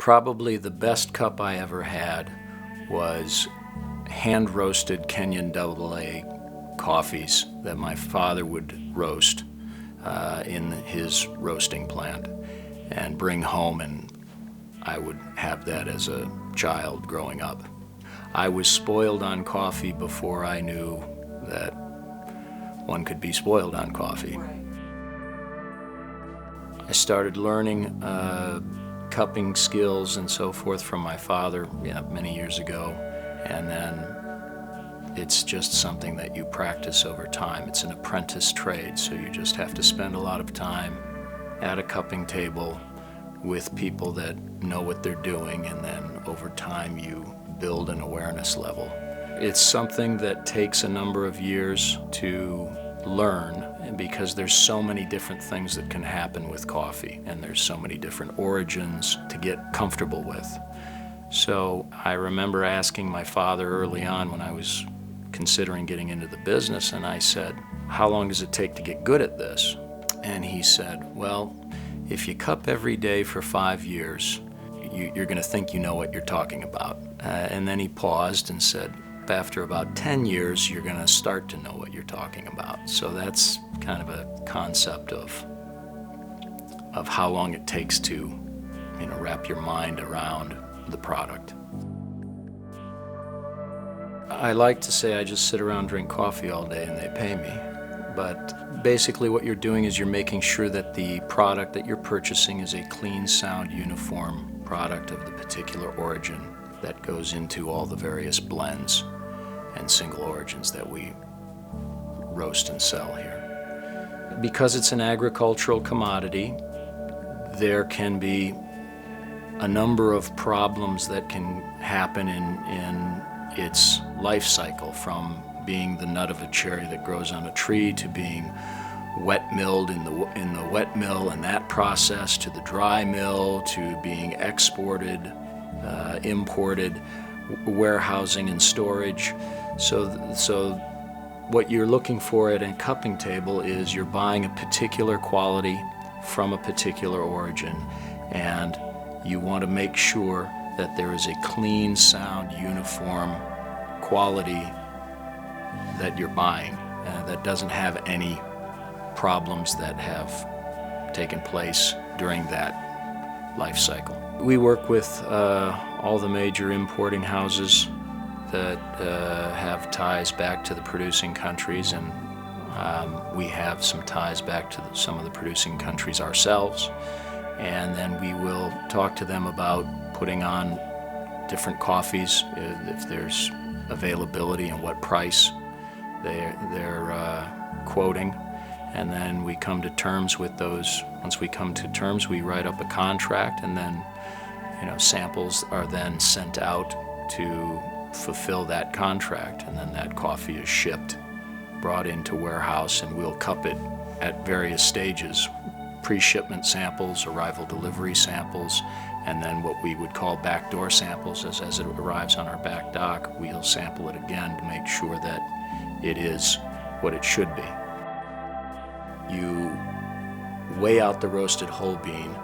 Probably the best cup I ever had was hand-roasted Kenyan AA coffees that my father would roast in his roasting plant and bring home, and I would have that as a child growing up. I was spoiled on coffee before I knew that one could be spoiled on coffee. I started learning cupping skills and so forth from my father many years ago, and then it's just something that you practice over time. It's an apprentice trade, so you just have to spend a lot of time at a cupping table with people that know what they're doing, and then over time you build an awareness level. It's something that takes a number of years to learn, because there's so many different things that can happen with coffee, and there's so many different origins to get comfortable with. So I remember asking my father early on when I was considering getting into the business, and I said, "How long does it take to get good at this?" And he said, "Well, if you cup every day for 5 years, you're going to think you know what you're talking about." And then he paused and said, "After about 10 years, you're going to start to know what you're talking about." So that's kind of a concept of how long it takes to, wrap your mind around the product. I like to say I just sit around, drink coffee all day, and they pay me. But basically what you're doing is you're making sure that the product that you're purchasing is a clean, sound, uniform product of the particular origin that goes into all the various blends and single origins that we roast and sell here. Because it's an agricultural commodity, there can be a number of problems that can happen in its life cycle, from being the nut of a cherry that grows on a tree to being wet milled in the wet mill and that process, to the dry mill, to being exported, imported, warehousing and storage. So what you're looking for at a cupping table is you're buying a particular quality from a particular origin, and you want to make sure that there is a clean, sound, uniform quality that you're buying that doesn't have any problems that have taken place during that life cycle. We work with all the major importing houses that have ties back to the producing countries, and we have some ties back to some of the producing countries ourselves. And then we will talk to them about putting on different coffees, if there's availability and what price they're quoting. And then we come to terms with those. Once we come to terms, we write up a contract, and then samples are then sent out to fulfill that contract, and then that coffee is shipped, brought into warehouse, and we'll cup it at various stages: pre-shipment samples, arrival delivery samples, and then what we would call backdoor samples. As it arrives on our back dock, we'll sample it again to make sure that it is what it should be. You weigh out the roasted whole bean,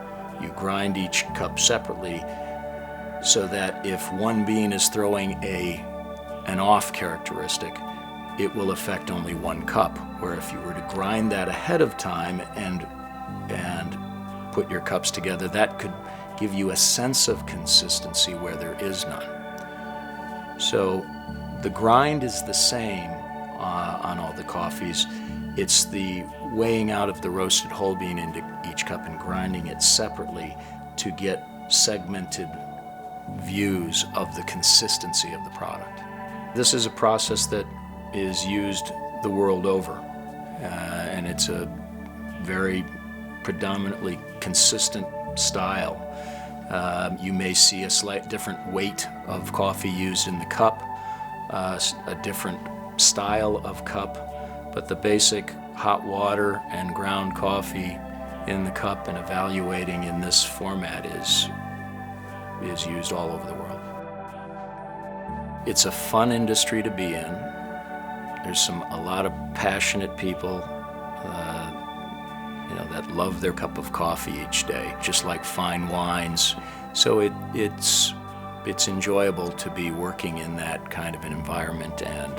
you grind each cup separately, so that if one bean is throwing an off characteristic, it will affect only one cup. Where if you were to grind that ahead of time and put your cups together, that could give you a sense of consistency where there is none. So the grind is the same on all the coffees. It's the weighing out of the roasted whole bean into each cup and grinding it separately to get segmented views of the consistency of the product. This is a process that is used the world over, and it's a very predominantly consistent style. You may see a slight different weight of coffee used in the cup, a different style of cup, but the basic hot water and ground coffee in the cup and evaluating in this format is used all over the world. It's a fun industry to be in. There's a lot of passionate people that love their cup of coffee each day. Just like fine wines, So it's enjoyable to be working in that kind of an environment and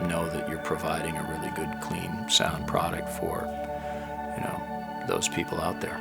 know that you're providing a really good, clean sound product for those people out there.